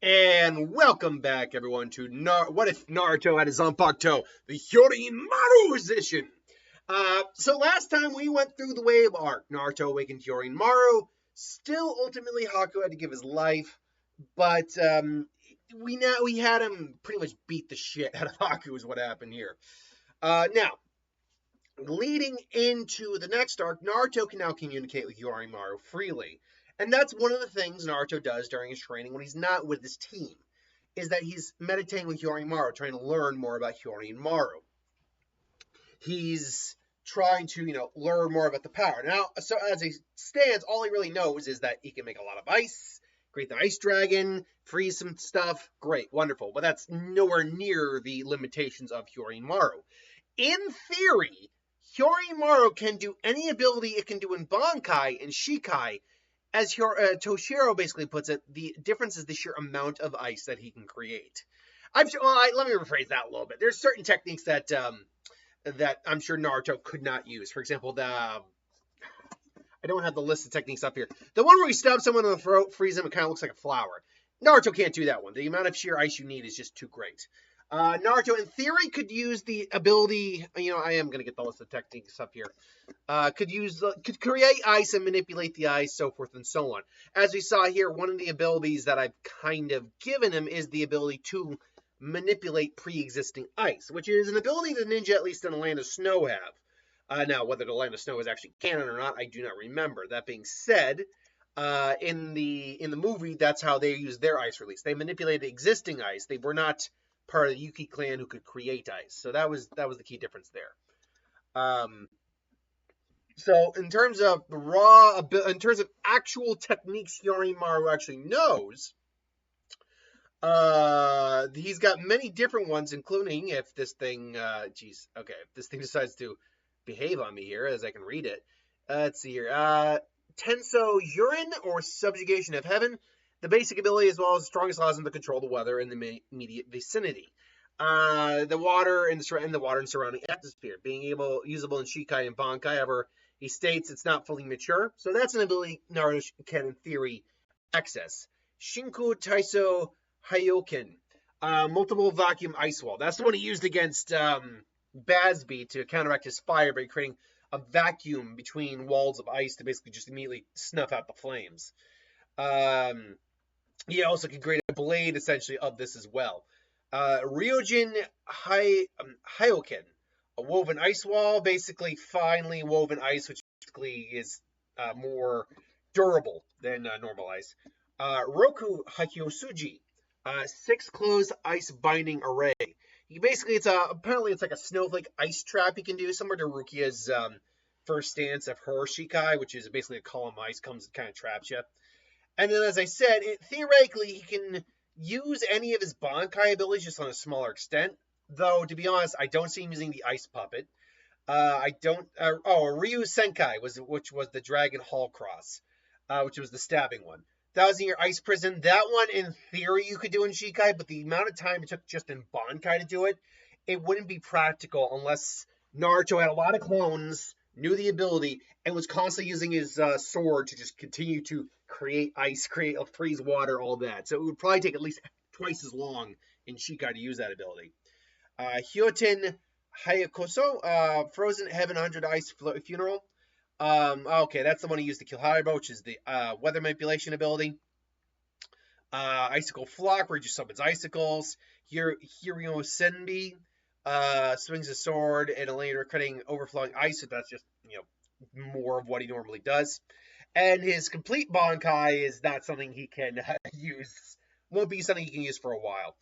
And welcome back, everyone, to What If Naruto had a Zanpakuto, the Hyōrinmaru edition. So last time we went through the wave arc. Naruto awakened Hyorinmaru. Still, ultimately, Haku had to give his life, but we had him pretty much beat the shit out of Haku is what happened here. Now, leading into the next arc, Naruto can now communicate with Hyorinmaru freely. And that's one of the things Naruto does during his training when he's not with his team, is that he's meditating with Hyorinmaru, trying to learn more about Hyorinmaru. He's trying to, learn more about the power. Now, so as he stands, all he really knows is that he can make a lot of ice, create the ice dragon, freeze some stuff. Great, wonderful. But that's nowhere near the limitations of Hyorinmaru. In theory, Hyorinmaru can do any ability it can do in Bankai and Shikai. As Toshiro basically puts it, the difference is the sheer amount of ice that he can create. Let me rephrase that a little bit. There's certain techniques that I'm sure Naruto could not use. For example, I don't have the list of techniques up here. The one where you stab someone in the throat, freeze them, it kind of looks like a flower. Naruto can't do that one. The amount of sheer ice you need is just too great. Naruto, in theory, could use the ability. I am going to get the list of techniques up here. Could create ice and manipulate the ice, so forth and so on. As we saw here, one of the abilities that I've kind of given him is the ability to manipulate pre-existing ice, which is an ability the ninja, at least in the Land of Snow, have. Now, whether the Land of Snow is actually canon or not, I do not remember. That being said, in the movie, that's how they used their ice release. They manipulated existing ice. They were not part of the Yuki clan who could create ice. So that was the key difference there. So in terms of actual techniques Hyorinmaru actually knows, he's got many different ones, including if this thing, if this thing decides to behave on me here, as I can read it. Let's see here. Tenso Urine, or Subjugation of Heaven. The basic ability, as well as the strongest, allows him to control the weather in the immediate vicinity. The water and surrounding atmosphere, being usable in Shikai and Bankai. However, he states it's not fully mature, so that's an ability Naruto can, in theory, access. Shinku Taiso Hyoken, multiple vacuum ice wall. That's the one he used against Bazby to counteract his fire by creating a vacuum between walls of ice to basically just immediately snuff out the flames. He also can create a blade, essentially, of this as well. Ryojin Hyoken, a woven ice wall, basically finely woven ice, which basically is more durable than normal ice. Roku Hakyosuji, 6 closed ice binding array. Apparently it's like a snowflake ice trap he can do, similar to Rukia's first stance of her Shikai, which is basically a column of ice comes and kind of traps you. And then, as I said, theoretically, he can use any of his Bankai abilities just on a smaller extent. Though, to be honest, I don't see him using the Ice Puppet. Ryu Senkai, which was the Dragon Hall Cross, which was the stabbing one. 1,000-Year Ice Prison. That one, in theory, you could do in Shikai, but the amount of time it took just in Bankai to do it, it wouldn't be practical unless Naruto had a lot of clones, knew the ability, and was constantly using his sword to just continue to create ice, freeze water, all that. So it would probably take at least twice as long in Shikai to use that ability. Hyoten Hayakoso, Frozen Heaven 100 Ice Funeral. Okay, that's the one he used to kill Haribo, which is the weather manipulation ability. Icicle Flock, where he just summons icicles. Hirio Senbi swings a sword and later creating overflowing ice, so that's just, more of what he normally does. And his complete Bankai is not something he can use. Won't be something he can use for a while.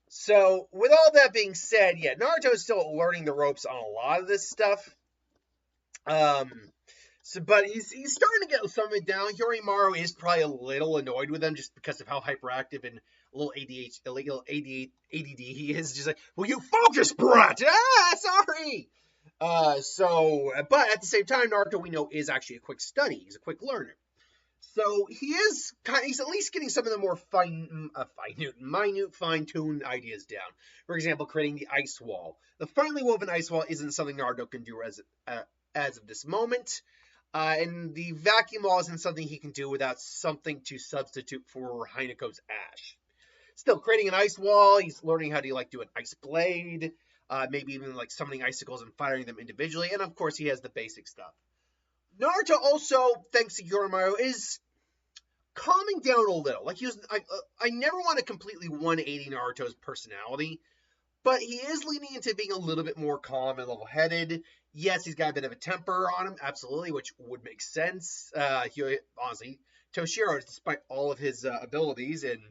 So, with all that being said, yeah, Naruto is still learning the ropes on a lot of this stuff. But he's starting to get some of it down. Hyorinmaru is probably a little annoyed with him just because of how hyperactive and a little ADD he is. Just like, will you focus, brat? Sorry! But at the same time, Naruto, we know, is actually a quick study. He's a quick learner. So he's at least getting some of the more minute, fine-tuned ideas down. For example, creating the ice wall. The finely woven ice wall isn't something Naruto can do as of this moment. And the vacuum wall isn't something he can do without something to substitute for Haineko's ash. still creating an ice wall. He's learning how to like do an ice blade, maybe even like summoning icicles and firing them individually. And of course, he has the basic stuff. Naruto also, thanks to Hyorinmaru, is calming down a little. Like I never want to completely 180 Naruto's personality, but he is leaning into being a little bit more calm and level-headed. Yes, he's got a bit of a temper on him, absolutely, which would make sense. Honestly, Toshiro, despite all of his abilities and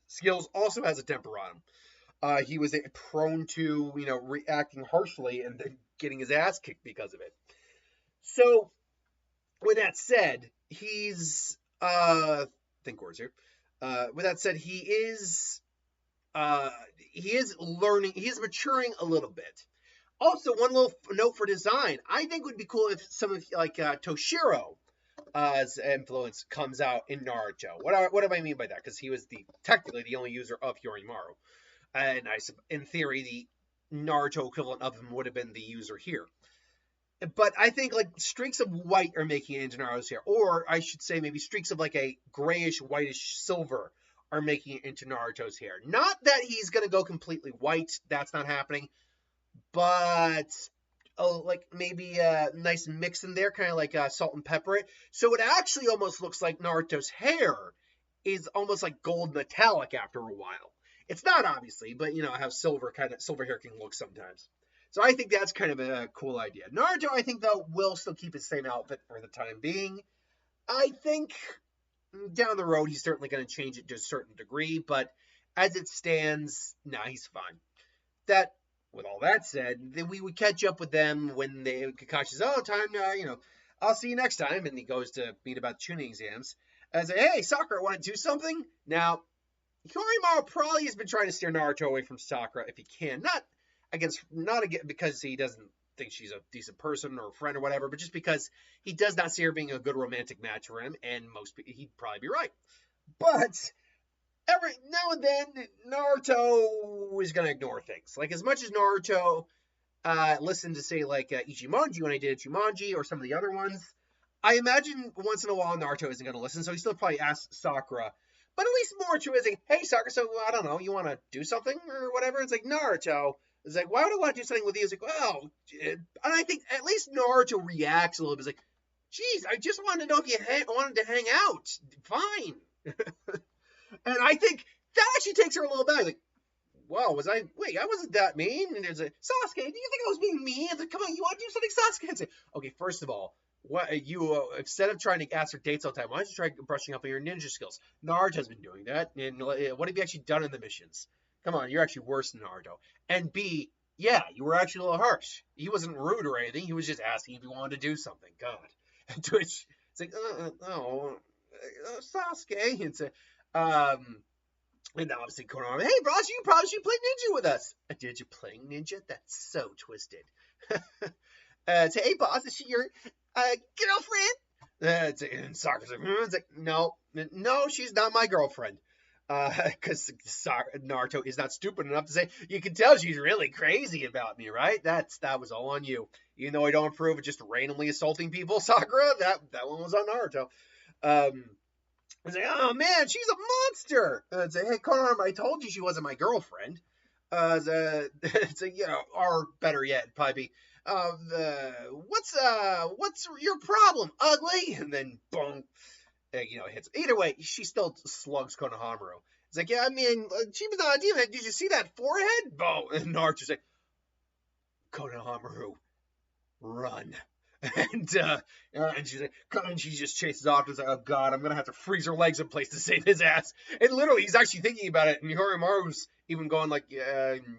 skills, also has a temper on him. He was prone to, reacting harshly and then getting his ass kicked because of it. So, with that said, he's think words here. With that said, he is learning, he is maturing a little bit. Also, one little note for design, I think would be cool if some of Toshiro's influence comes out in Naruto. What do I mean by that? Because he was technically the only user of Hyōrinmaru, and in theory, the Naruto equivalent of him would have been the user here. But I think like streaks of white are making it into Naruto's hair, or I should say maybe streaks of like a grayish, whitish silver are making it into Naruto's hair. Not that he's gonna go completely white. That's not happening. But like maybe a nice mix in there, kind of like salt and pepper it. So it actually almost looks like Naruto's hair is almost like gold metallic after a while. It's not obviously, but how silver hair can look sometimes. So I think that's kind of a cool idea. Naruto, I think, though, will still keep his same outfit for the time being. I think down the road, he's certainly going to change it to a certain degree, but as it stands, he's fine. With all that said, then we would catch up with them when Kakashi's, time, I'll see you next time, and he goes to meet about Chunin exams. And I say, hey, Sakura, want to do something? Now, Hyorinmaru probably has been trying to steer Naruto away from Sakura if he can. Not because he doesn't think she's a decent person or a friend or whatever, but just because he does not see her being a good romantic match for him, and he'd probably be right. But every now and then, Naruto is going to ignore things. Like, as much as Naruto listened to, say, like, Ichimonji when I did Ichimonji, or some of the other ones, I imagine once in a while Naruto isn't going to listen, so he still probably asks Sakura. But at least more to it is like, hey, Sakura, so, I don't know, you want to do something or whatever? It's like, Naruto. It's like, why would I want to do something with you? It's like, well, and I think at least Naruto reacts a little bit. It's like, geez, I just wanted to know if you wanted to hang out. Fine. And I think that actually takes her a little back. Like, wow, I wasn't that mean. And there's a, Sasuke, do you think I was being mean? It's like, come on, you want to do something, Sasuke? And say, okay, first of all, instead of trying to ask for dates all the time, why don't you try brushing up on your ninja skills? Naruto's been doing that. And what have you actually done in the missions? Come on, you're actually worse than Naruto. And B, yeah, you were actually a little harsh. He wasn't rude or anything. He was just asking if you wanted to do something. God. And to which, it's like, Sasuke. And, and obviously Konohamaru, hey, bros, you probably should play ninja with us. Did you play ninja? That's so twisted. Say, hey, boss, is she your girlfriend? And Sakura's like, it's like, no, she's not my girlfriend. Because Naruto is not stupid enough to say, you can tell she's really crazy about me, right? That was all on you. Even though I don't approve of just randomly assaulting people, Sakura, that one was on Naruto. I was like, oh man, she's a monster. I'd say, hey, Konohamaru, I told you she wasn't my girlfriend. It's like, or better yet, probably be, what's your problem, ugly? And then boom. Hits. Either way, she still slugs Konohamaru. It's like, yeah, I mean, she was on a demon. Did you see that forehead? Boom. And Naruto's like, Konohamaru, run. And she's like, and she just chases off. It's like, oh god, I'm gonna have to freeze her legs in place to save his ass. And literally, he's actually thinking about it. And Hyorinmaru's even going like,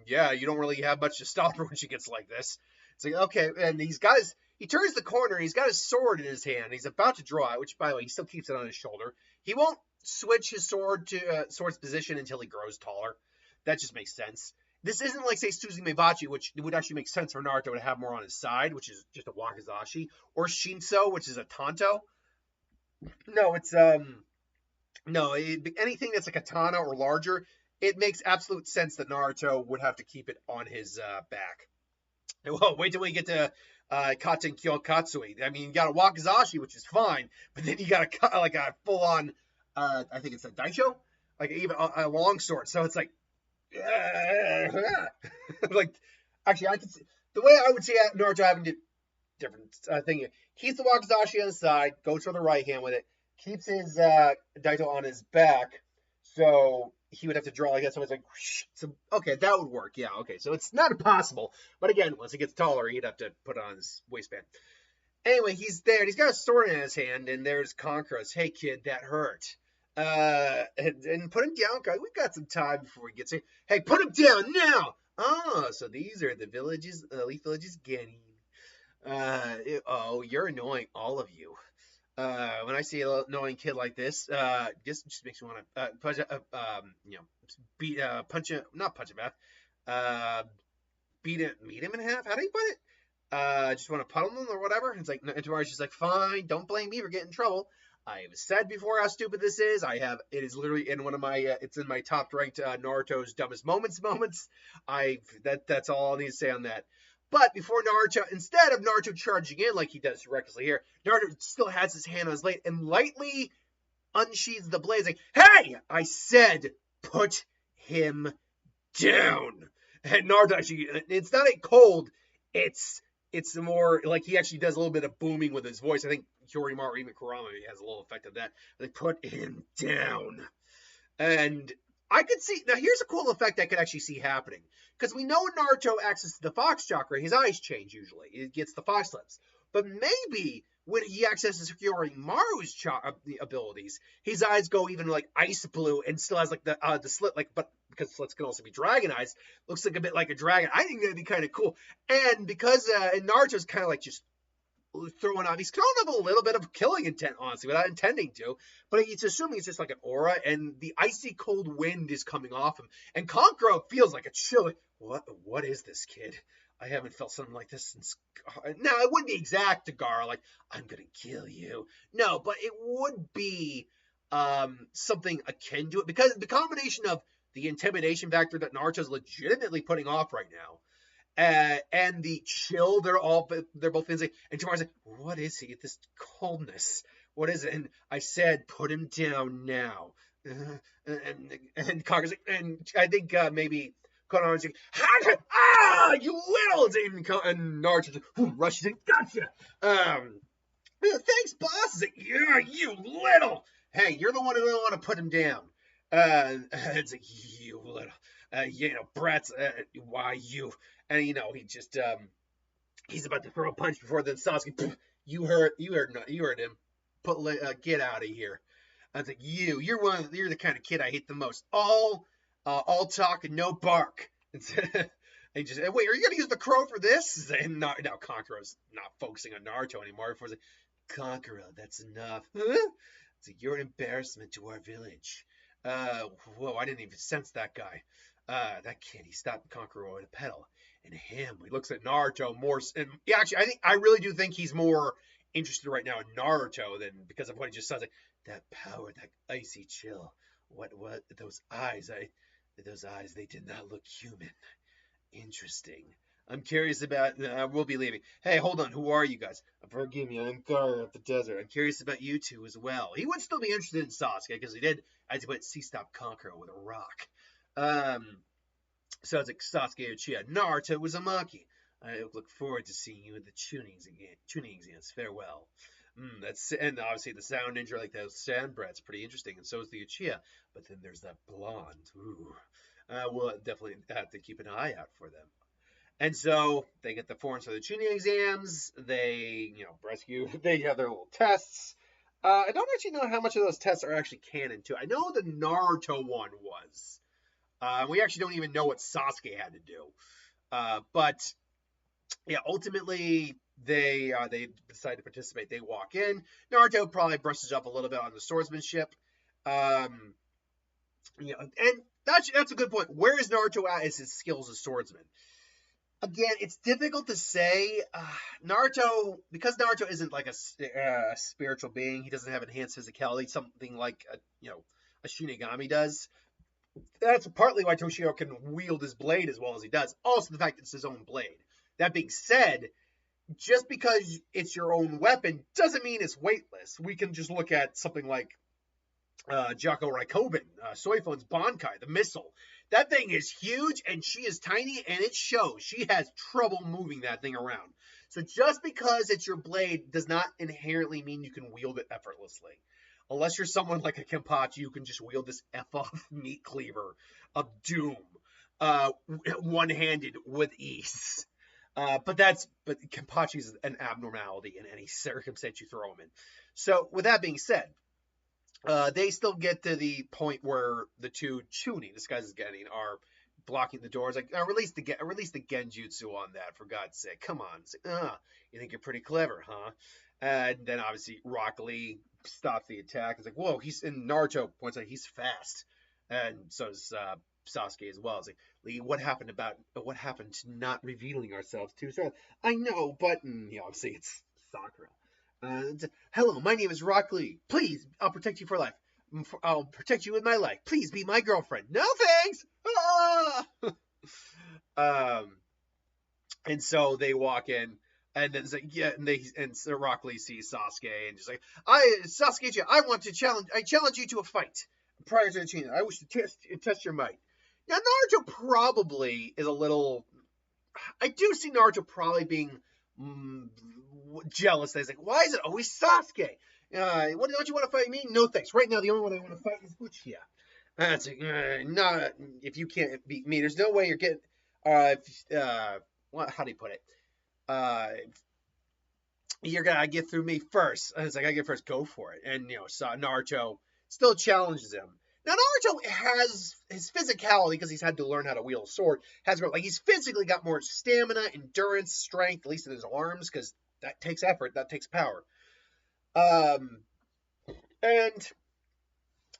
yeah, you don't really have much to stop her when she gets like this. It's like, okay, and he turns the corner, and he's got his sword in his hand. He's about to draw it, which, by the way, he still keeps it on his shoulder. He won't switch his sword's position until he grows taller. That just makes sense. This isn't like, say, Suzumebachi, which would actually make sense for Naruto to have more on his side, which is just a wakizashi, or Shinso, which is a tanto. No, it's, anything that's a katana or larger, it makes absolute sense that Naruto would have to keep it on his back. Well, wait till we get to Katen Kyokatsui. I mean, you got a wakizashi, which is fine, but then you got a full-on, I think it's a daisho, like even a long sword. So it's like, like, actually, I could see the way I would see Naruto having to different thing. Keeps the wakizashi on the side, goes for the right hand with it, keeps his daito on his back, so he would have to draw like that. So it's like, whoosh. So okay, that would work. Yeah, okay. So it's not impossible, but again, once he gets taller, he'd have to put it on his waistband. Anyway, he's there, and he's got a sword in his hand, and there's Conqueror's. Hey, kid, that hurt. And put him down, guys. We've got some time before he gets here. Hey, put him down now! Oh, so these are the villages, elite villages getting. Oh, you're annoying, all of you. When I see an annoying kid like this, just makes me want to punch, beat, punch him, not punch him half, meet him in half. How do you put it? Just want to puddle him or whatever. It's like, and Tamara's just like, fine, don't blame me for getting in trouble. I've said before how stupid this is. It is literally in one of my, it's in my top ranked Naruto's dumbest moments. That's all I need to say on that. But before Naruto, instead of Naruto charging in like he does recklessly here, Naruto still has his hand on his blade and lightly unsheathes the blade. Like, hey, I said, put him down. And Naruto actually, it's not a cold, it's more like he actually does a little bit of booming with his voice. I think Hyorinmaru or even Kurama has a little effect of that. They put him down. And I could see, now here's a cool effect I could actually see happening. Because we know Naruto accesses the Fox Chakra, his eyes change usually. It gets the Fox lips. But maybe when he accesses Hyorinmaru's abilities, his eyes go even like ice blue and still has like the slit, like, but because slits can also be dragon eyes, looks like a bit like a dragon. I think that'd be kind of cool. And because and Naruto's kind of like just throwing off, he's throwing up a little bit of killing intent, honestly, without intending to, but he's assuming it's just like an aura, and the icy cold wind is coming off him, and Kankuro feels like a chill. What is this, kid? I haven't felt something like this since. Now, it wouldn't be exact to Gaara, like, I'm gonna kill you. No, but it would be something akin to it, because the combination of the intimidation factor that Naruto's legitimately putting off right now, and the chill they're both feeling. And Tamara's like, what is he? This coldness. What is it? And I said, put him down now. And Conqueror's like, and I think maybe Konohamaru's like, you little! And Naruto's like, rushes in, gotcha! Thanks, boss! He's like, yeah, you little! Hey, you're the one who don't want to put him down. It's like, you little, brats, why you? And, he just, he's about to throw a punch before then Sasuke, you heard him. Get out of here. I was like, you're the kind of kid I hate the most. All talk and no bark. And just, wait, are you going to use the crow for this? And now Kankura's not focusing on Naruto anymore. He's like, Kankura, that's enough. Huh? It's like, you're an embarrassment to our village. Whoa, I didn't even sense that guy. That kid, he stopped Kankura with a pedal. And he looks at Naruto more, and yeah, actually, I really do think he's more interested right now in Naruto than because of what he just says. Like, that power, that icy chill. What those eyes? Those eyes, they did not look human. Interesting. I'm curious about. We'll be leaving. Hey, hold on. Who are you guys? Forgive me. I'm Gaara of the desert. I'm curious about you two as well. He would still be interested in Sasuke because he did, as he went, stop Kankura with a rock. So it's like Sasuke Uchiha. Naruto Uzumaki. I look forward to seeing you in the Chunin exams. Farewell. And obviously the sound ninja, like those sand brats, pretty interesting, and so is the Uchiha. But then there's that blonde. Ooh. We'll definitely have to keep an eye out for them. And so they get the forms for the Chunin exams. They, rescue. They have their little tests. I don't actually know how much of those tests are actually canon too. I know the Naruto one was. We actually don't even know what Sasuke had to do. But yeah, ultimately they decide to participate. They walk in. Naruto probably brushes up a little bit on the swordsmanship. And that's a good point. Where is Naruto at as his skills as swordsman? Again, it's difficult to say. Naruto, because Naruto isn't like a spiritual being, he doesn't have enhanced physicality, something like a Shinigami does. That's partly why Toshio can wield his blade as well as he does. Also, the fact that it's his own blade. That being said, just because it's your own weapon doesn't mean it's weightless. We can just look at something like Jocko Raikkonen, Soifon's Bankai, the missile. That thing is huge, and she is tiny, and it shows. She has trouble moving that thing around. So just because it's your blade does not inherently mean you can wield it effortlessly. Unless you're someone like a Kenpachi who can just wield this F-off meat cleaver of doom one-handed with ease. But Kenpachi is an abnormality in any circumstance you throw him in. So with that being said, they still get to the point where the two Chunin, this guy's getting, are blocking the doors. Like, release the genjutsu on that, for God's sake. Come on. Like, you think you're pretty clever, huh? And then obviously Rock Lee stops the attack. It's like, whoa, and Naruto points out he's fast. And so is Sasuke as well. It's like, Lee, what happened to not revealing ourselves too soon? I know, but obviously it's Sakura. Hello, my name is Rock Lee. Please, I'll protect you for life. I'll protect you with my life. Please be my girlfriend. No thanks. And so they walk in, and then it's like, yeah, and so Rock Lee sees Sasuke, and just like, Sasuke, I challenge you to a fight prior to the change. I wish to test your might. Now Naruto probably is a little. I do see Naruto probably being jealous. He's like, why is it always Sasuke? Don't you want to fight me? No thanks. Right now, the only one I want to fight is Uchiha. It's like, no, if you can't beat me, there's no way you're getting. How do you put it? You're gonna get through me first. And it's like, I get first, go for it. And Naruto still challenges him. Now Naruto has his physicality, because he's had to learn how to wield a sword, he's physically got more stamina, endurance, strength, at least in his arms, because that takes effort, that takes power. And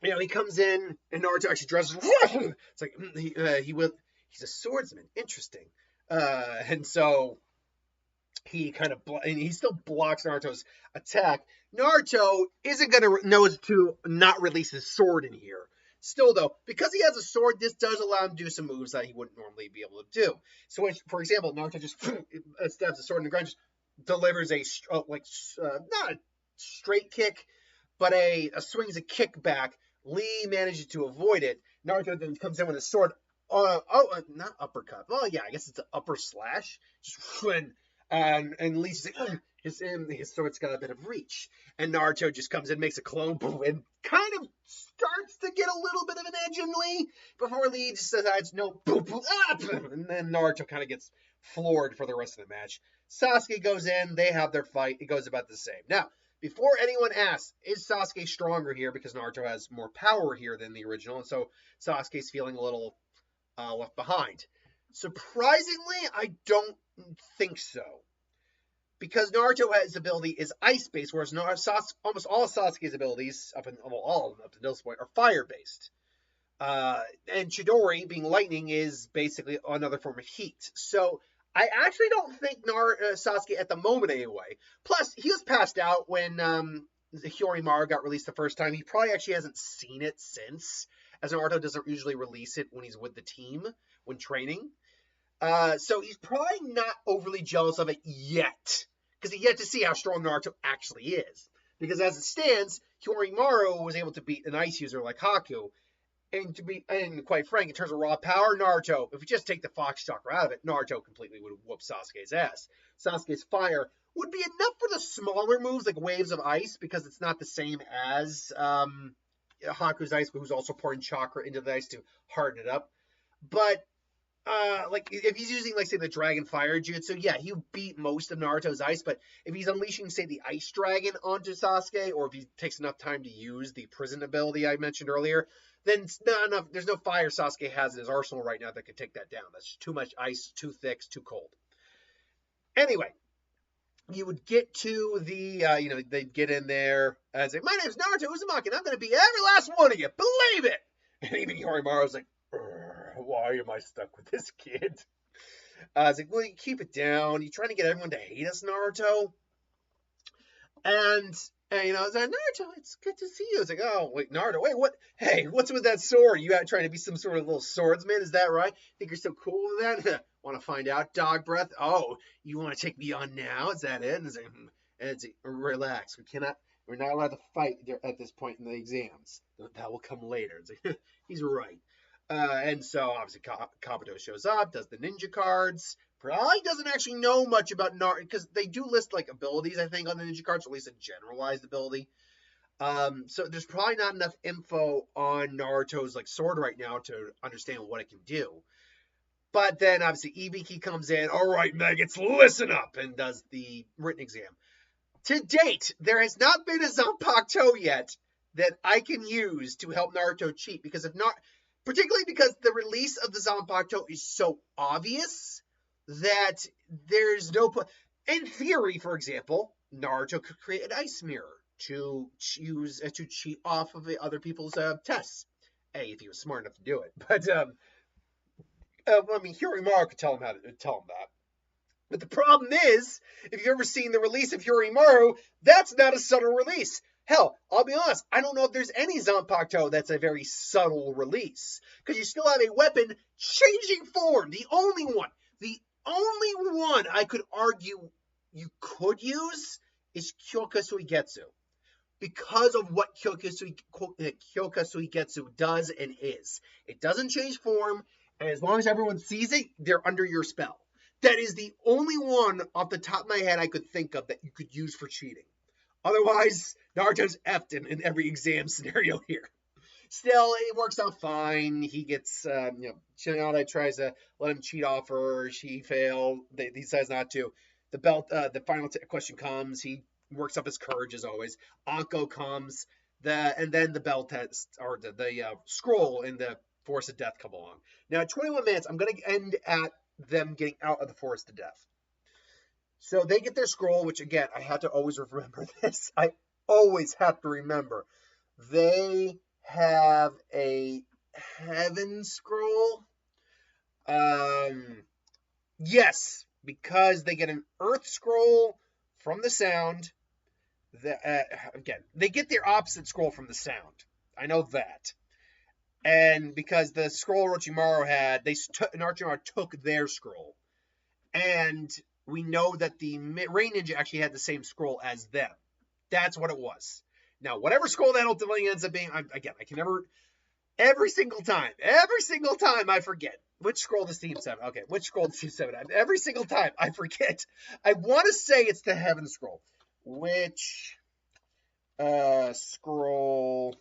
he comes in, and Naruto actually dresses. It's like he's a swordsman. Interesting. And so he he still blocks Naruto's attack. Naruto isn't gonna know to not release his sword in here. Still, though, because he has a sword, this does allow him to do some moves that he wouldn't normally be able to do. So, for example, Naruto just stabs the sword in the ground, just delivers not a straight kick, but swings a kick back. Lee manages to avoid it. Naruto then comes in with a sword. Not uppercut. Well, yeah, I guess it's an upper slash. And Lee's like, his sword's got a bit of reach. And Naruto just comes in, makes a clone, boom, and kind of starts to get a little bit of an edge in Lee before Lee just decides, no, boom, boom, and then Naruto kind of gets floored for the rest of the match. Sasuke goes in, they have their fight. It goes about the same. Now, before anyone asks, is Sasuke stronger here because Naruto has more power here than the original, and so Sasuke's feeling a little left behind? Surprisingly, I don't think so. Because Naruto's ability is ice-based, whereas almost all Sasuke's abilities, all of them up to this point, are fire-based. And Chidori, being lightning, is basically another form of heat. So I actually don't think Sasuke, at the moment anyway. Plus, he was passed out when the Hyorinmaru got released the first time. He probably actually hasn't seen it since, as Naruto doesn't usually release it when he's with the team, when training. So he's probably not overly jealous of it yet, because he's yet to see how strong Naruto actually is. Because as it stands, Hyorinmaru was able to beat an ice user like Haku, and quite frank, in terms of raw power, Naruto, if we just take the Fox Chakra out of it, Naruto completely would whoop Sasuke's ass. Sasuke's fire would be enough for the smaller moves, like waves of ice, because it's not the same as Haku's ice, who's also pouring chakra into the ice to harden it up. But if he's using, say, the Dragon Fire Jutsu, yeah, he would beat most of Naruto's ice, but if he's unleashing, say, the Ice Dragon onto Sasuke, or if he takes enough time to use the Prison ability I mentioned earlier, then there's no fire Sasuke has in his arsenal right now that could take that down. That's too much ice, too thick, too cold. Anyway, you would get to the, they'd get in there and say, my name's Naruto Uzumaki, and I'm going to be every last one of you, believe it! And even Hyorinmaru's like, why am I stuck with this kid? I was like, well, you keep it down. You trying to get everyone to hate us, Naruto? And I was like, Naruto, it's good to see you. I was like, oh, wait, Naruto, wait, what? Hey, what's with that sword? You out trying to be some sort of little swordsman? Is that right? Think you're so cool with that? Want to find out, dog breath? Oh, you want to take me on now? Is that it? And it's like, relax. We cannot. We're not allowed to fight at this point in the exams. That will come later. It's like, he's right. And so obviously Kabuto shows up, does the ninja cards. Probably doesn't actually know much about Naruto because they do list like abilities, I think, on the ninja cards, or at least a generalized ability. So there's probably not enough info on Naruto's like sword right now to understand what it can do. But then obviously Ibiki comes in. All right, maggots, listen up, and does the written exam. To date, there has not been a Zanpakuto yet that I can use to help Naruto cheat because if not, particularly because the release of the Zanpakuto is so obvious that there's no point. In theory, for example, Naruto could create an ice mirror to use to cheat off of the other people's tests. If he was smart enough to do it, but I mean, Hyorinmaru could tell him that. But the problem is, if you've ever seen the release of Hyorinmaru, that's not a subtle release. Hell, I'll be honest, I don't know if there's any Zanpakuto that's a very subtle release. Because you still have a weapon changing form. The only one I could argue you could use is Kyoka Suigetsu. Because of what Kyoka Suigetsu does and is. It doesn't change form, and as long as everyone sees it, they're under your spell. That is the only one off the top of my head I could think of that you could use for cheating. Otherwise, Naruto's effed in every exam scenario here. Still, it works out fine. He gets, Shinada tries to let him cheat off her. She failed. He says not to. The final question comes. He works up his courage as always. Anko comes. And then the bell test, or the scroll and the Force of Death come along. Now, at 21 minutes, I'm going to end at them getting out of the Forest of Death. So they get their scroll, which again, I had to always remember this. I always have to remember. They have a heaven scroll. Yes, because they get an earth scroll from the sound. Again, they get their opposite scroll from the sound. I know that. And because the scroll Orochimaru had, Orochimaru took their scroll. And we know that the Rain Ninja actually had the same scroll as them. That's what it was. Now, whatever scroll that ultimately ends up being, I can never, every single time I forget. Which scroll does Team 7? Okay, which scroll does Team 7 have? Every single time I forget. I want to say it's the Heaven Scroll. Which scroll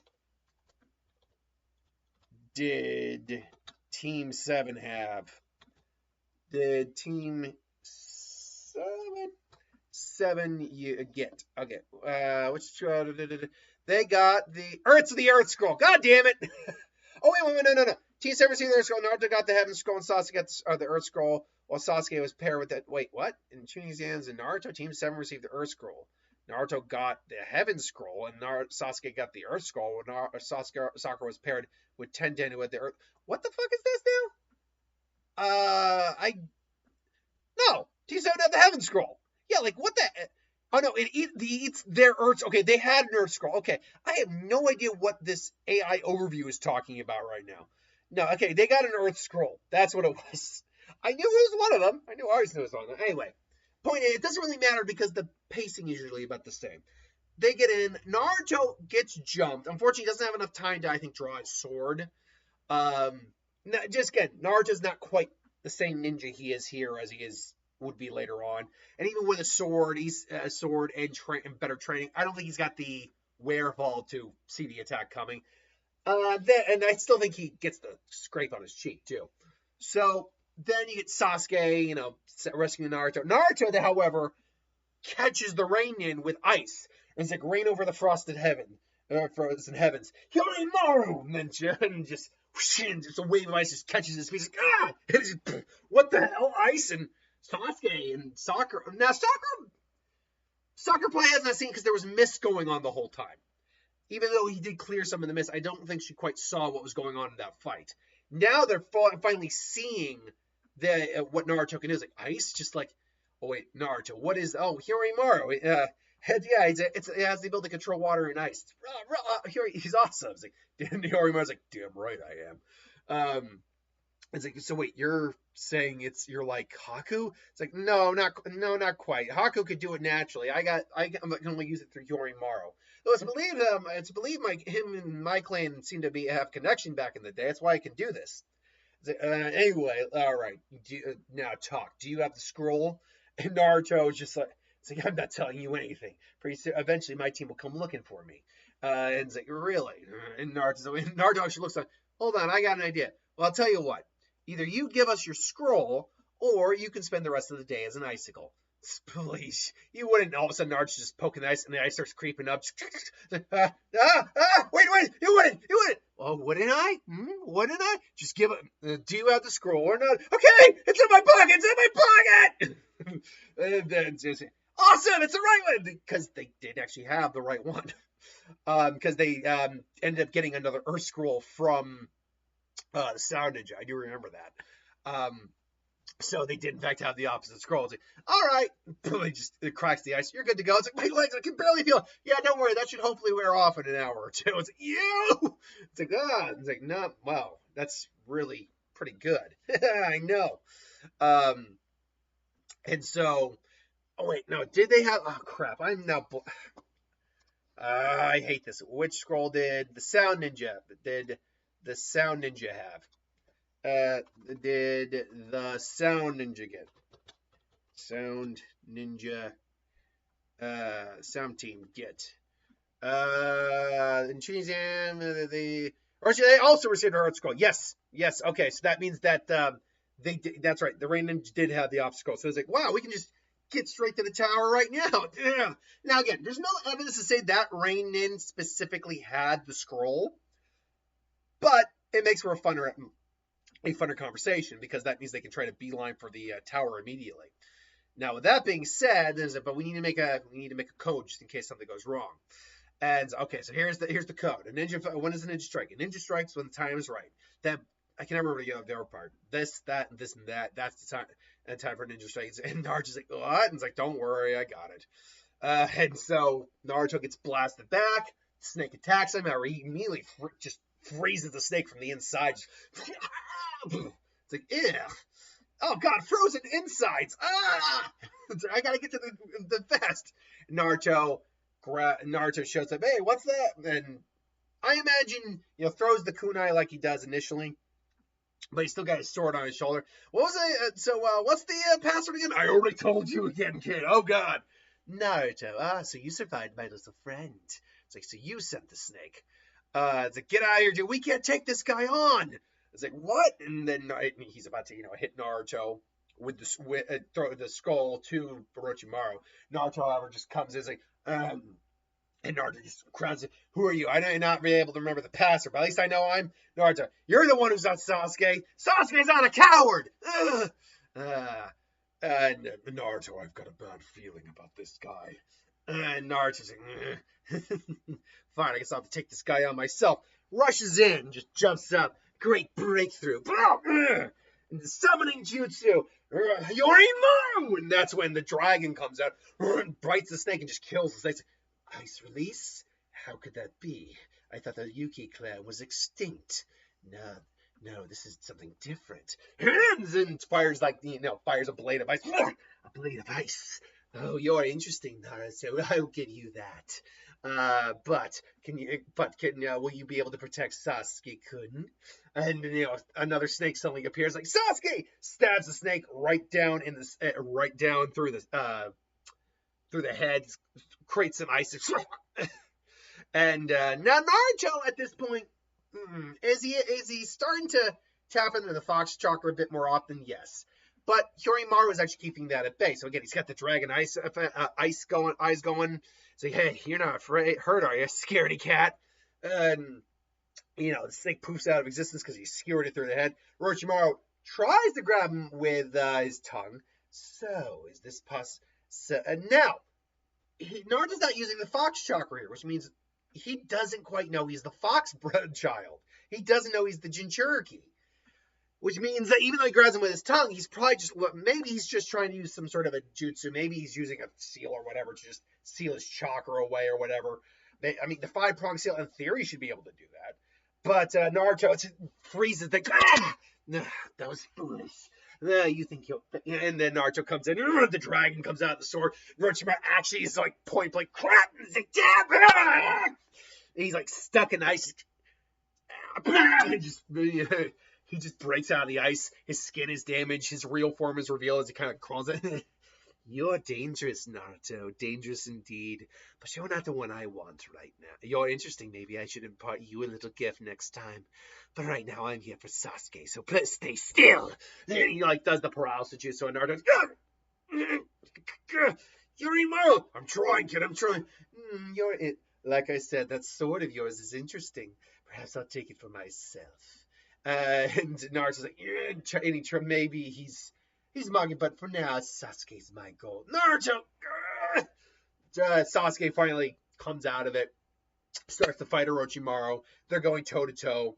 did Team 7 have? Did Team 7 you get? Okay. They got the Earth Scroll. God damn it! Oh wait, no. Team 7 received the Earth Scroll. Naruto got the Heaven Scroll, and Sasuke got the Earth Scroll, while Sasuke was paired with that. Wait, what? In Chunin exams and Naruto, Team 7 received the Earth Scroll. Naruto got the Heaven Scroll, and Sasuke got the Earth Scroll. Sakura was paired with Tenten with the Earth. What the fuck is this now? No, Team 7 had the Heaven Scroll. Yeah, like what the? Oh no, it eats their Earth. Okay, they had an Earth Scroll. Okay, I have no idea what this AI overview is talking about right now. No, okay, they got an Earth Scroll. That's what it was. I knew it was one of them. I always knew it was one of them. Anyway, point is, it doesn't really matter because the pacing is usually about the same. They get in. Naruto gets jumped. Unfortunately, he doesn't have enough time to, I think, draw his sword. Just again, Naruto's not quite the same ninja he is here as he would be later on. And even with a sword, he's a sword and better training. I don't think he's got the wherewithal to see the attack coming. And I still think he gets the scrape on his cheek too. So then you get Sasuke, rescuing Naruto. Naruto, however, catches the rain with ice. And it's like rain over the frozen heavens. Hyorinmaru! And then just a wave of ice just catches his face. Like, what the hell? Ice and Sasuke and Sakura. Now, Sakura probably hasn't seen because there was mist going on the whole time. Even though he did clear some of the mist, I don't think she quite saw what was going on in that fight. Now they're finally seeing what Naruto can do. It's like ice, just like, oh wait, Naruto, what is? Oh, Hyorinmaru. It has the ability to control water and ice. He's awesome. It's like, Hyorinmaru's like, damn right I am. It's like, so wait, you're saying you're like Haku? It's like, no, not quite. Haku could do it naturally. I can only use it through Hyorinmaru. It's believed it's believed him and my clan seem to have connection back in the day. That's why I can do this. Anyway, all right. Now talk. Do you have the scroll? And Naruto is just like, it's like, I'm not telling you anything. Pretty soon, eventually, my team will come looking for me. And it's like, really? And Naruto actually looks like, hold on, I got an idea. Well, I'll tell you what. Either you give us your scroll, or you can spend the rest of the day as an icicle. Please, you wouldn't. All of a sudden, Naruto's just poking the ice, and the ice starts creeping up. Wait, you wouldn't. Oh, wouldn't I? Wouldn't I? Just give it. Do you have the scroll or not? Okay, it's in my pocket. And then just, awesome, it's the right one, because they did actually have the right one. Because they ended up getting another Earth Scroll from the Sound Ninja. I do remember that. So they did, in fact, have the opposite scroll. It's like, all right. It cracks the ice. You're good to go. It's like, my legs, I can barely feel it. Yeah, don't worry. That should hopefully wear off in an hour or two. It's like, you! It's like, It's like, no, wow. That's really pretty good. I know. And so, oh, wait, no. Did they have, oh, crap. I'm now, I hate this. Which scroll did the Sound Ninja have? Did the Sound Ninja get? Sound Ninja, Sound Team get? And they also received a Heart Scroll. Yes. Okay, so that means that they did, that's right. The Rain Ninja did have the Opposite Scroll. So it's like, wow, we can just get straight to the tower right now. Yeah. Now again, there's no evidence to say that Rain Nin specifically had the scroll, but it makes for a funner conversation, because that means they can try to beeline for the tower immediately. Now, with that being said, but we need to make a code just in case something goes wrong. And okay, so here's the code. When does a ninja strike? A ninja strikes when the time is right. Then I can never remember the other part. This, that, and this, and that. That's the time. And time for ninja strikes. And Naruto's like, what? And it's like, don't worry, I got it. And so Naruto gets blasted back. Snake attacks him. He immediately just freezes the snake from the inside. It's like, ew. Oh God, frozen insides. I gotta get to the vest. Naruto shows up. Hey, what's that? And I imagine, throws the kunai like he does initially, but he's still got his sword on his shoulder. What was it? So what's the password again? I already told you again, kid. Oh God. Naruto. So you survived my little friend. It's like, so you sent the snake. It's like, get out of here, dude. We can't take this guy on. It's like, what? And then he's about to, hit Naruto with throw the skull to Orochimaru. Naruto, however, just comes in, like, and Naruto just crowds it. Who are you? I know you're not really able to remember the password, but at least I know I'm Naruto. You're the one who's not Sasuke. Sasuke's not a coward. And Naruto, I've got a bad feeling about this guy. And Naruto's like, fine, I guess I'll have to take this guy on myself. Rushes in, just jumps up. Great breakthrough. And the summoning jutsu. Hyorinmaru! And that's when the dragon comes out and bites the snake and just kills the snake. Ice release? How could that be? I thought the Yuki clan was extinct. No, this is something different. And fires fires a blade of ice. A blade of ice. Oh, you're interesting, Naruto. I'll give you that. But will you be able to protect Sasuke-kun? And another snake suddenly appears, like, Sasuke stabs the snake right down through the head, creates some ice. And now Naruto at this point, is he starting to tap into the fox chakra a bit more often? Yes. But Hyorinmaru is actually keeping that at bay. So again, he's got the dragon eyes going. So hey, you're not hurt, are you, scaredy cat? And the snake poofs out of existence because he skewered it through the head. Orochimaru tries to grab him with his tongue. So is this now Naruto's not using the fox chakra here, which means he doesn't quite know he's the fox child. He doesn't know he's the Jinchuriki. Which means that even though he grabs him with his tongue, he's probably maybe he's just trying to use some sort of a jutsu. Maybe he's using a seal or whatever to just seal his chakra away or whatever. I mean, the 5-pronged seal, in theory, should be able to do that. But Naruto freezes the. Ah! No, that was foolish. No, you think you'll. And then Naruto comes in. The dragon comes out of the sword. Orochimaru actually is like point blank crap. He's like, damn! He's like stuck in ice. He just breaks out of the ice. His skin is damaged. His real form is revealed as he kind of crawls in. You're dangerous, Naruto. Dangerous indeed. But you're not the one I want right now. You're interesting. Maybe I should impart you a little gift next time. But right now I'm here for Sasuke, so please stay still. Then he like does the paralysis jutsu, and Naruto's Hyōrinmaru! I'm trying, kid. I'm trying. You're it. Like I said, that sword of yours is interesting. Perhaps I'll take it for myself. And Naruto's like, maybe he's mugging, but for now, Sasuke's my goal. Naruto! Sasuke finally comes out of it, starts to fight Orochimaru. They're going toe-to-toe.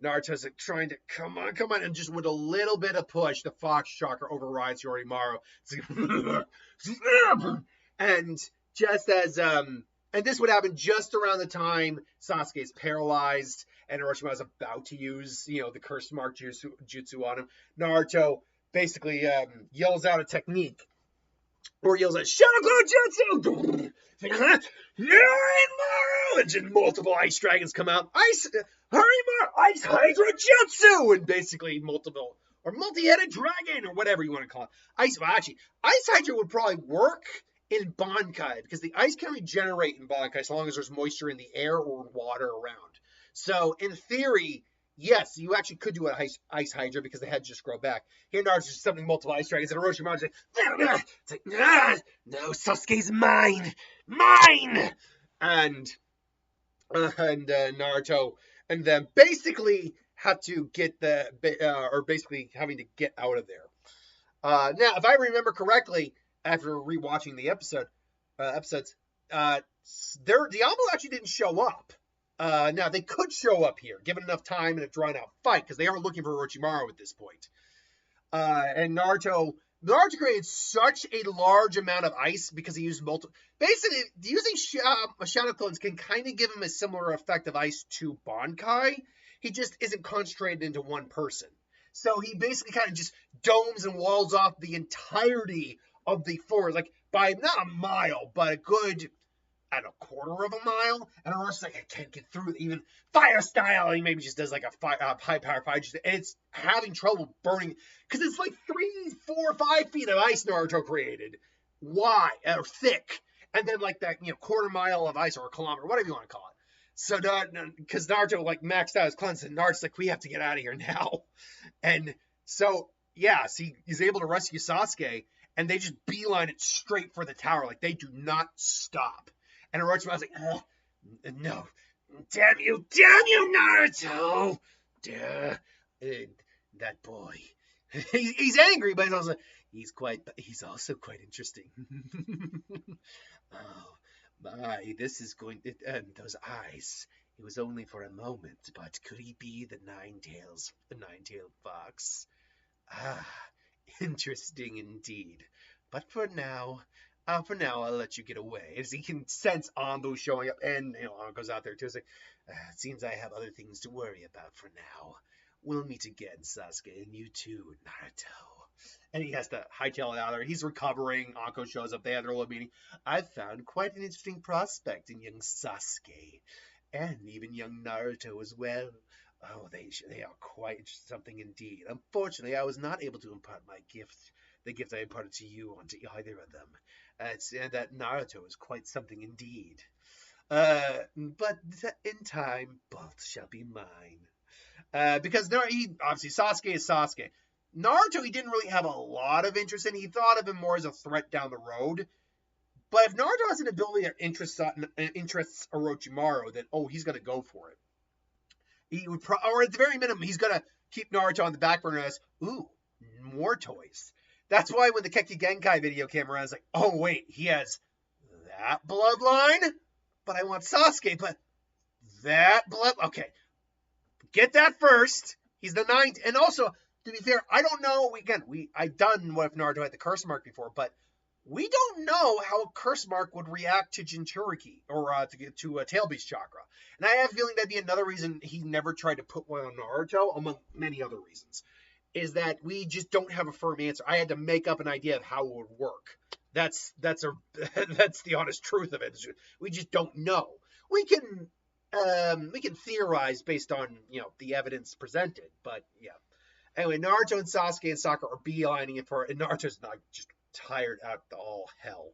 Naruto's like trying to, come on, and just with a little bit of push, the Fox Chakra overrides Hyōrinmaru. And just as, and this would happen just around the time Sasuke is paralyzed, and Orochimaru's about to use, the curse mark jutsu on him. Naruto basically yells out a technique, or yells out Shadow Jutsu, and just multiple ice dragons come out. Hyōrinmaru, Ice Hydra Jutsu, and basically multiple or multi-headed dragon or whatever you want to call it. Ice Hydra would probably work in Bankai because the ice can regenerate in Bankai as long as there's moisture in the air or water around. So in theory, yes, you actually could do an Ice Hydra because the heads just grow back. Here, Naruto's just summoning multiple ice dragons, and Orochimaru's like, it's like, no, Sasuke's mine, and Naruto, and then basically had to get basically having to get out of there. Now, if I remember correctly, after rewatching the episodes, Diablo actually didn't show up. Now, they could show up here, given enough time and a drawn-out fight, because they are looking for Orochimaru at this point. And Naruto created such a large amount of ice because he used multiple. Basically, using Shadow Clones can kind of give him a similar effect of ice to Bankai. He just isn't concentrated into one person. So he basically kind of just domes and walls off the entirety of the forest, like by not a mile, but a good, at a quarter of a mile. And Orochi's like, I can't get through even fire style. He maybe just does like a high power fire, and it's having trouble burning because it's like 3, 4, 5 feet of ice Naruto created, wide or thick, and then like that quarter mile of ice or a kilometer, whatever you want to call it. So because Naruto like maxed out his cleanse, and Naruto's like, we have to get out of here now. And so he's able to rescue Sasuke, and they just beeline it straight for the tower, like they do not stop. And Orochimaru's like, no, damn you, Naruto! That boy. He's angry, but he's also quite interesting. Oh, my, this is going to, those eyes. It was only for a moment, but could he be the nine-tailed fox? Ah, interesting indeed. But for now, I'll let you get away. As he can sense Anbu showing up, and Anbu's out there too. It's like, it seems I have other things to worry about for now. We'll meet again, Sasuke, and you too, Naruto. And he has to hightail it out there. He's recovering. Anko shows up. They have their little meeting. I've found quite an interesting prospect in young Sasuke, and even young Naruto as well. Oh, they are quite something indeed. Unfortunately, I was not able to impart my gift, the gift I imparted to you, onto either of them. And that Naruto is quite something indeed. But in time, both shall be mine. Because obviously Sasuke is Sasuke. Naruto, he didn't really have a lot of interest in. He thought of him more as a threat down the road. But if Naruto has an ability that interests Orochimaru, then he's going to go for it. He would, or at the very minimum, he's going to keep Naruto on the back burner as, more toys. That's why when the Keki Genkai video came around, I was like, oh wait, he has that bloodline? But I want Sasuke, but that blood, okay. Get that first. He's the 9th, and also, to be fair, I don't know, I've done What If Naruto had the curse mark before, but we don't know how a curse mark would react to Jinchuriki, or to a Tail Beast Chakra. And I have a feeling that'd be another reason he never tried to put one on Naruto, among many other reasons, is that we just don't have a firm answer. I had to make up an idea of how it would work. That's the honest truth of it. We just don't know. We can theorize based on the evidence presented, but yeah. Anyway, Naruto and Sasuke and Sakura are beelining it for, and Naruto's not just tired out to all hell.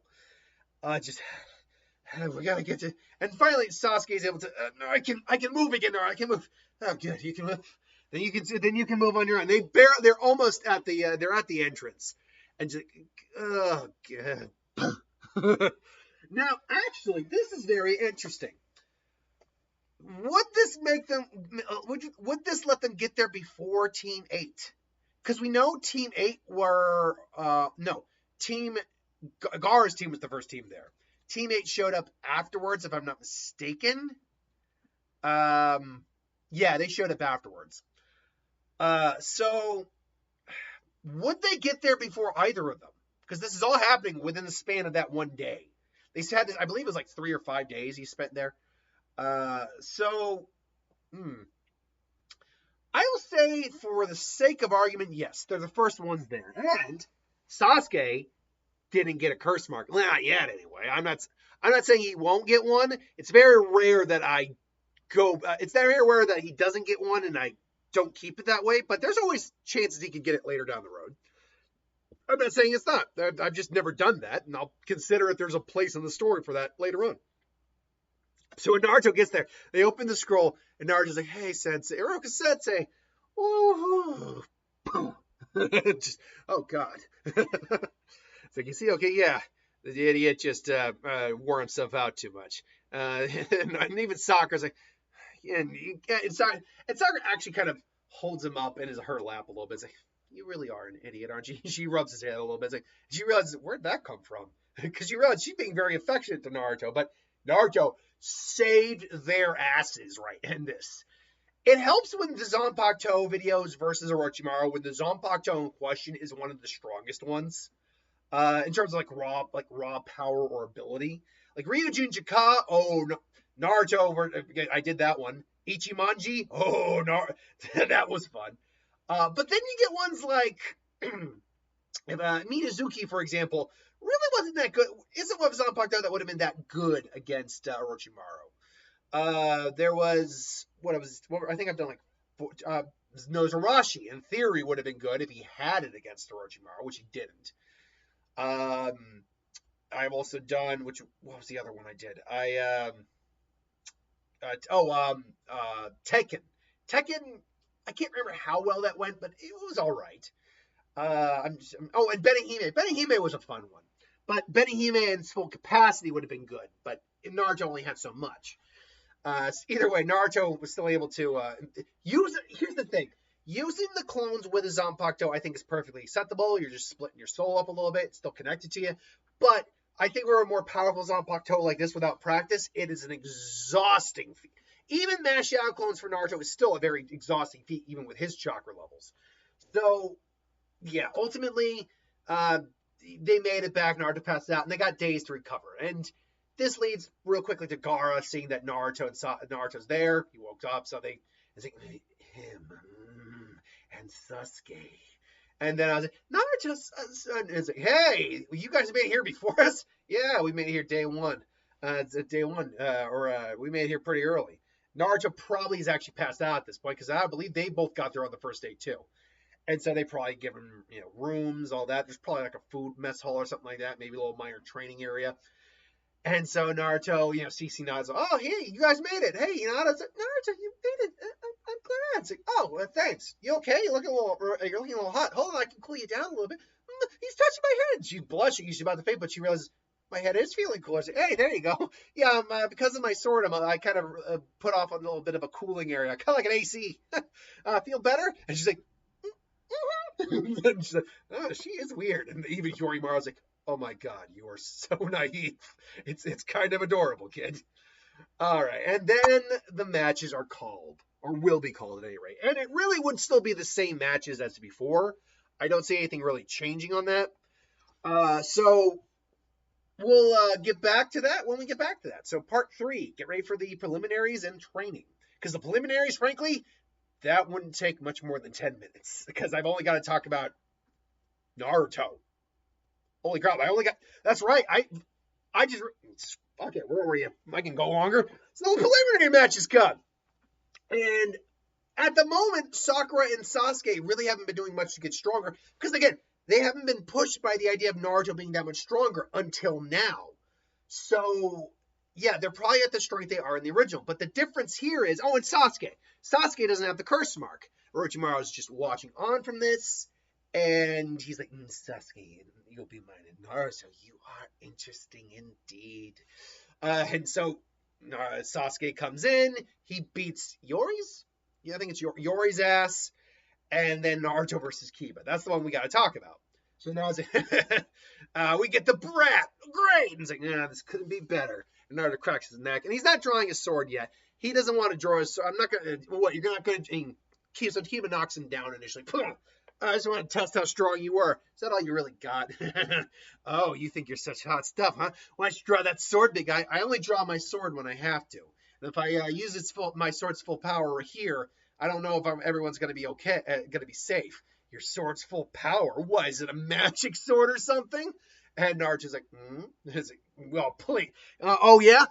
We gotta get to, and finally Sasuke's able to. No, I can move again. Naruto, I can move. Oh, good, you can move. Then you can move on your own. They're almost at the entrance, and just, oh god. Now, actually, this is very interesting. Would this make them? Would this let them get there before Team 8? Because we know Team 8 were Gaara's team was the first team there. Team 8 showed up afterwards, if I'm not mistaken. Yeah, they showed up afterwards. So would they get there before either of them? Because this is all happening within the span of that one day. They had this, I believe it was like 3 or 5 days he spent there. I will say, for the sake of argument, yes, they're the first ones there. And Sasuke didn't get a curse mark. Well, not yet, anyway. I'm not saying he won't get one. It's very rare that it's very rare that he doesn't get one, and I don't keep it that way. But there's always chances he could get it later down the road. I'm not saying it's not. I've just never done that, and I'll consider if there's a place in the story for that later on. So when Naruto gets there, they open the scroll, and Naruto's like, "Hey, Sensei, Iroka Sensei." Oh, just, oh God. It's like, you see, okay, yeah, the idiot just wore himself out too much. And even Sakura's like, and Sakura actually kind of holds him up in her lap a little bit. It's like, you really are an idiot, aren't you? She rubs his head a little bit. It's like, she realizes, where'd that come from? Because you realize she's being very affectionate to Naruto, but Naruto saved their asses right in this. It helps when the Zanpakuto videos versus Orochimaru, when the Zanpakuto in question is one of the strongest ones, in terms of raw power or ability. Like Ryujin Jika, Naruto, I did that one. Ichimonji, that was fun. But then you get ones like Minazuki, for example, really wasn't that good. Isn't what Zanpakuto that would have been that good against Orochimaru. There was I think I've done Nozarashi in theory would have been good if he had it against Orochimaru, which he didn't. I've also done, what was the other one I did? Tekken. Tekken, I can't remember how well that went, but it was all right. And Benihime. Benihime was a fun one. But Benihime in its full capacity would have been good, but Naruto only had so much. Either way, Naruto was still able to use it. Here's the thing. Using the clones with a Zanpakuto, I think, is perfectly acceptable. You're just splitting your soul up a little bit. It's still connected to you. But I think we're a more powerful Zanpakuto like this without practice. It is an exhausting feat. Even mashing out clones for Naruto is still a very exhausting feat, even with his chakra levels. So, yeah, ultimately, they made it back. Naruto passed out, and they got days to recover. And this leads real quickly to Gaara seeing that Naruto's there. He woke up, so they think, him and Sasuke. And then I was like, Naruto's son. It's like, hey, you guys made it here before us? Yeah, we made it here day one. Day one, we made it here pretty early. Naruto probably is actually passed out at this point, because I believe they both got there on the first day too. And so they probably give him, rooms, all that. There's probably like a food mess hall or something like that, maybe a little minor training area. And so Naruto, CC nods, oh, hey, you guys made it. Hey, Naruto, you made it. I'm glad. It's like, oh, well, thanks. You okay? You're looking a little hot. Hold on, I can cool you down a little bit. He's touching my head. She's blushing. She's about to faint, but she realizes my head is feeling cool. I say, hey, there you go. Yeah, because of my sword, I kind of put off a little bit of a cooling area, kind of like an AC. Feel better? And she's like, and she's like, oh, she is weird. And even Hyorinmaru's like, oh my God, you are so naive. It's kind of adorable, kid. All right, and then the matches are called, or will be called at any rate. And it really would still be the same matches as before. I don't see anything really changing on that. So we'll get back to that when we get back to that. So part 3, get ready for the preliminaries and training. Because the preliminaries, frankly, that wouldn't take much more than 10 minutes. Because I've only got to talk about Naruto. Holy crap, that's right, okay, where were you? I can go longer. So the preliminary matches come. And at the moment, Sakura and Sasuke really haven't been doing much to get stronger. Because again, they haven't been pushed by the idea of Naruto being that much stronger until now. So, yeah, they're probably at the strength they are in the original. But the difference here is, and Sasuke. Sasuke doesn't have the curse mark. Orochimaru is just watching on from this. And he's like, Sasuke, you'll be mine. And Naruto, you are interesting indeed. And so Sasuke comes in. He beats Yori's? Yeah, I think it's Yori's ass. And then Naruto versus Kiba. That's the one we got to talk about. So now it's we get the brat. Great. And it's like, this couldn't be better. And Naruto cracks his neck. And he's not drawing his sword yet. He doesn't want to draw his sword. I'm not going to, what, you're not going to, so Kiba knocks him down initially. I just want to test how strong you were. Is that all you really got? Oh, you think you're such hot stuff, huh? Why don't you draw that sword, big guy? I only draw my sword when I have to. And if I use my sword's full power here, I don't know if everyone's going to be okay, going to be safe. Your sword's full power? What, is it a magic sword or something? And Naruto's like, well, please. Oh, yeah?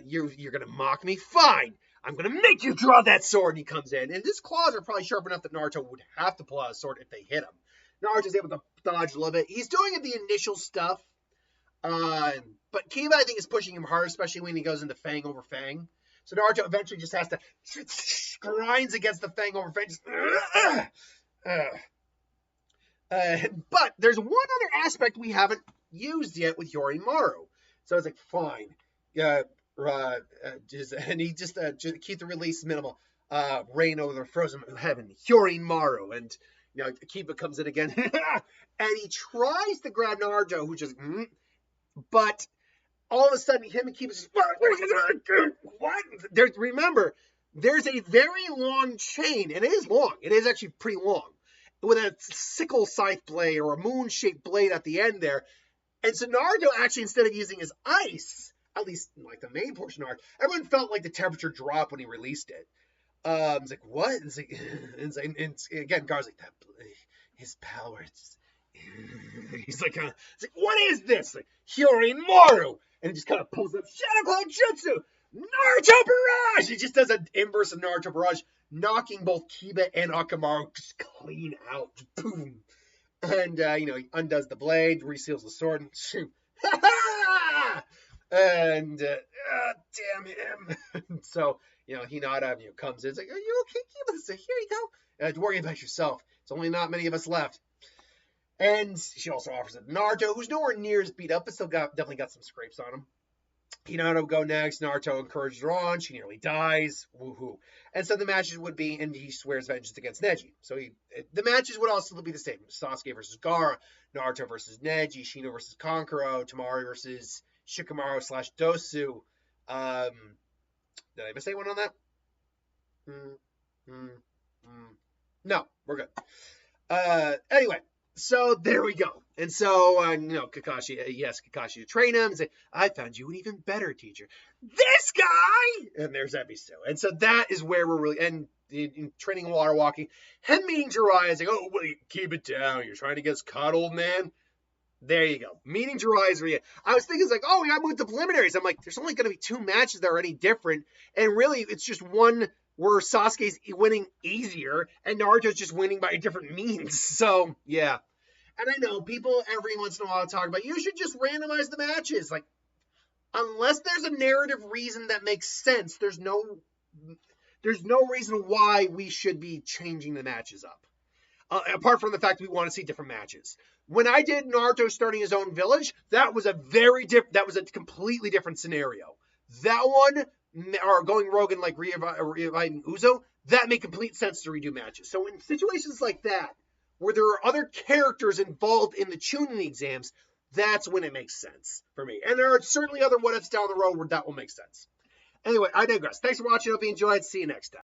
You're going to mock me? Fine. I'm going to make you draw that sword. And he comes in. And his claws are probably sharp enough that Naruto would have to pull out a sword if they hit him. Naruto's able to dodge a little bit. He's doing the initial stuff. But Kiba, I think, is pushing him hard, especially when he goes into Fang over Fang. So Naruto eventually just has to grinds against the Fang over Fang. Just, but there's one other aspect we haven't used yet with Hyorinmaru. So it's like, fine. And he just keep the release minimal. Reign over the frozen heaven. Hyorinmaru. And Kiba comes in again. And he tries to grab Naruto, who just but all of a sudden, him and Kiba just, what? Remember, there's a very long chain, and it is long. It is actually pretty long, with a sickle scythe blade or a moon-shaped blade at the end there. And so Naruto actually, instead of using his ice, at least like the main portion of Naruto, everyone felt like the temperature dropped when he released it. It's like, what? It's like, and again, Gaara's like, his power. He's like, it's like, what is this? Like, Hyorinmaru. And he just kind of pulls up Shadow Clone Jutsu, Naruto Barrage. He just does an inverse of Naruto Barrage, knocking both Kiba and Akamaru just clean out. Boom. And, he undoes the blade, reseals the sword, and shoot. And, damn him. So, Hinata, comes in. It's like, are you okay, Kiba? So here you go. Don't worry about yourself. It's only not many of us left. And she also offers it to Naruto, who's nowhere near as beat up, but still definitely got some scrapes on him. Hinata will go next. Naruto encourages her on. She nearly dies. Woohoo. And so the matches would be, and he swears vengeance against Neji. So the matches would also be the same. Sasuke versus Gaara, Naruto versus Neji, Shino versus Kankuro, Temari versus Shikamaru / Dosu. Did I miss anyone on that? No, we're good. Anyway. So there we go. And so, Kakashi, he asks Kakashi to train him and say, I found you an even better teacher. This guy! And there's Ebisu. And so that is where we're really, and in training and water walking, him meeting Jiraiya is like, oh, well, keep it down. You're trying to get us caught, old man. There you go. Meeting Jiraiya is really, I was thinking, it's like, oh, we got to move to preliminaries. I'm like, there's only going to be 2 matches that are any different. And really, it's just one where Sasuke's winning easier and Naruto's just winning by different means. So, yeah. And I know people every once in a while talk about, you should just randomize the matches. Like, unless there's a narrative reason that makes sense, there's no reason why we should be changing the matches up. Apart from the fact we want to see different matches. When I did Naruto starting his own village, that was a completely different scenario. That one, or going rogue and like reviving Uzo, that made complete sense to redo matches. So in situations like that, where there are other characters involved in the Chunin exams, that's when it makes sense for me. And there are certainly other what-ifs down the road where that will make sense. Anyway, I digress. Thanks for watching. Hope you enjoyed. See you next time.